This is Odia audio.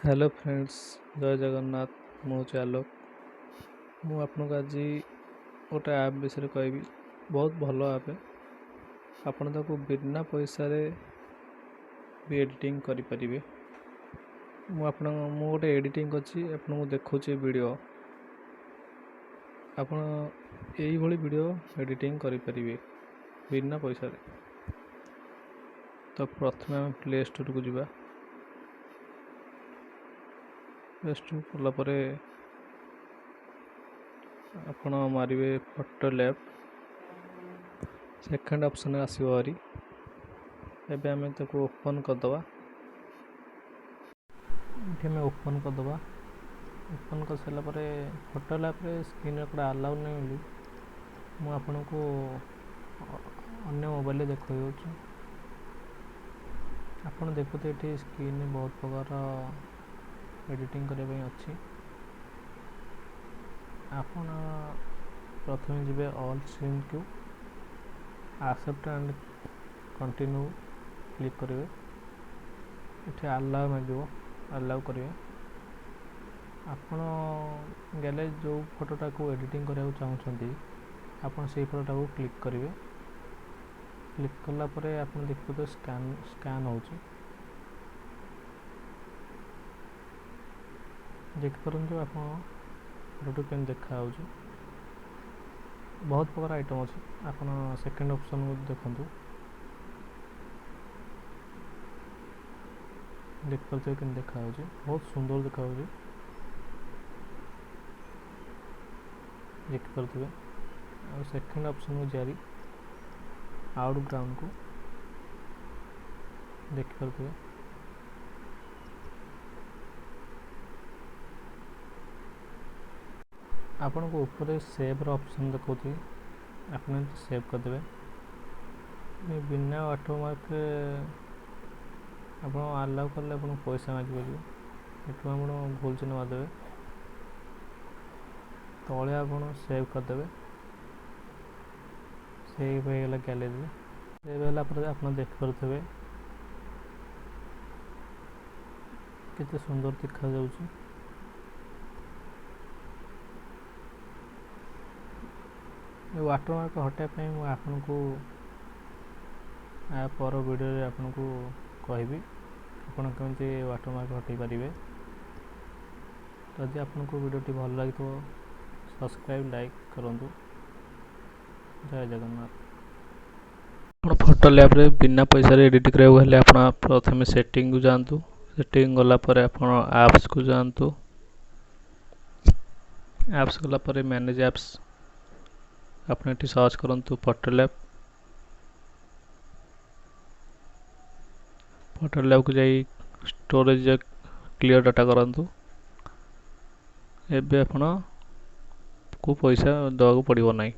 हेलो फ्रेंड्स, जय जगन्नाथ। ମୁଁ ହେଉଛି ଆଲୋକ। ମୁଁ ଆପଣଙ୍କୁ ଆଜି ଗୋଟେ ଆପ୍ ବିଷୟରେ କହିବି। ବହୁତ ଭଲ ଆପ୍। ଆପଣ ତାକୁ ବିନା ପଇସାରେ ବି ଏଡ଼ିଟିଂ କରିପାରିବେ। ମୁଁ ଗୋଟେ ଏଡ଼ିଟିଂ ଅଛି, ଆପଣଙ୍କୁ ଦେଖାଉଛି ଭିଡ଼ିଓ। ଆପଣ ଏଇଭଳି ଭିଡ଼ିଓ ଏଡ଼ିଟିଂ କରିପାରିବେ ବିନା ପଇସାରେ। ତ ପ୍ରଥମେ ଆମେ ପ୍ଲେ ଷ୍ଟୋରକୁ ଯିବା। ପ୍ଲେ ଷ୍ଟୋର ଗଲା ପରେ ଆପଣ ମାରିବେ ଫଟୋ ଲ୍ୟାବ୍। ସେକେଣ୍ଡ ଅପସନ୍ ଆସିବ ଭାରି। ଏବେ ଆମେ ତାକୁ ଓପନ୍ କରିଦେବା। ଏଠି ଆମେ ଓପନ୍ କରିଦେବା। ଓପନ୍ କରିସାରିଲା ପରେ ଫଟୋ ଲ୍ୟାବ୍ରେ ସ୍କ୍ରିନ୍ ରେକର୍ଡ଼ ଆଲାଉ ନାହିଁ ବୋଲି ମୁଁ ଆପଣଙ୍କୁ ଅନ୍ୟ ମୋବାଇଲରେ ଦେଖାଇ ଦେଉଛି। ଆପଣ ଦେଖୁଥିବେ ଏଠି ସ୍କ୍ରିନ୍ରେ ବହୁତ ପ୍ରକାର ଏଡ଼ିଟିଂ କରିବା ପାଇଁ ଅଛି। ଆପଣ ପ୍ରଥମେ ଯିବେ ଅଲ୍ ସିନ୍କୁ, ଆକ୍ସେପ୍ଟ ଆଣ୍ଡ କଣ୍ଟିନ୍ୟୁ କ୍ଲିକ୍ କରିବେ। ଏଠି ଆଲାଉ ମାଗିବ, ଆଲାଉ କରିବେ। ଆପଣ ଗ୍ୟାଲେରୀ ଯେଉଁ ଫଟୋଟାକୁ ଏଡ଼ିଟିଂ କରିବାକୁ ଚାହୁଁଛନ୍ତି ଆପଣ ସେଇ ଫଟୋଟାକୁ କ୍ଲିକ୍ କରିବେ। କ୍ଲିକ୍ କଲା ପରେ ଆପଣ ଦେଖିବେ ସ୍କାନ୍ ହେଉଛି। ଦେଖିପାରନ୍ତୁ ଆପଣ ଫଟୋଟି କେମିତି ଦେଖାଯାଉଛି। ବହୁତ ପ୍ରକାର ଆଇଟମ୍ ଅଛି। ଆପଣ ସେକେଣ୍ଡ ଅପସନ୍କୁ ଦେଖନ୍ତୁ। ଦେଖିପାରୁଥିବେ କେମିତି ଦେଖାଯାଉଛି, ବହୁତ ସୁନ୍ଦର ଦେଖାଯାଉଛି। ଦେଖିପାରୁଥିବେ। ଆଉ ସେକେଣ୍ଡ ଅପସନ୍କୁ ଜାରି ଆଉଟ୍ ଗ୍ରାଉଣ୍ଡକୁ ଦେଖିପାରୁଥିବେ। ଆପଣଙ୍କୁ ଉପରେ ସେଭ୍ର ଅପସନ୍ ଦେଖାଉଛି, ଆପଣ ଏମିତି ସେଭ୍ କରିଦେବେ। ବିନା ୱାଟରମାର୍କରେ ଆପଣ ଆଲାଉ କଲେ ଆପଣଙ୍କୁ ପଇସା ମାଗିପାରିବେ। ଏଠୁ ଆପଣ ଭୁଲ ଚିହ୍ନ ମାରିଦେବେ। ତଳେ ଆପଣ ସେଭ୍ କରିଦେବେ। ସେଭ୍ ହେଇଗଲା ଗ୍ୟାଲେରୀରେ। ସେଭ୍ ହେଲା ପରେ ଆପଣ ଦେଖିପାରୁଥିବେ କେତେ ସୁନ୍ଦର ଦେଖାଯାଉଛି। ଏ ୱାଟରମାର୍କ ହଟାଇବା ପାଇଁ ମୁଁ ଆପଣଙ୍କୁ ପର ଭିଡ଼ିଓରେ ଆପଣଙ୍କୁ କହିବି ଆପଣ କେମିତି ୱାଟରମାର୍କ ହଟାଇ ପାରିବେ। ଯଦି ଆପଣଙ୍କୁ ଭିଡ଼ିଓଟି ଭଲ ଲାଗିଥିବ ସବସ୍କ୍ରାଇବ୍ ଲାଇକ୍ କରନ୍ତୁ। ଜୟ ଜଗନ୍ନାଥ। ଆପଣ ଫଟୋ ଲ୍ୟାବ୍ରେ ବିନା ପଇସାରେ ଏଡ଼ିଟ୍ କରିବାକୁ ହେଲେ ଆପଣ ପ୍ରଥମେ ସେଟିଂକୁ ଯାଆନ୍ତୁ। ସେଟିଂ ଗଲା ପରେ ଆପଣ ଆପ୍ସକୁ ଯାଆନ୍ତୁ। ଆପ୍ସ ଗଲା ପରେ ମ୍ୟାନେଜ୍ ଆପ୍ସ ଆପଣ ଏଠି ସର୍ଚ୍ଚ କରନ୍ତୁ ଫଟୋ ଲ୍ୟାବ୍। ଫଟୋ ଲ୍ୟାବ୍କୁ ଯାଇ ଷ୍ଟୋରେଜ୍ କ୍ଲିୟର ଡାଟା କରନ୍ତୁ। ଏବେ ଆପଣଙ୍କୁ ପଇସା ଦେବାକୁ ପଡ଼ିବ ନାହିଁ।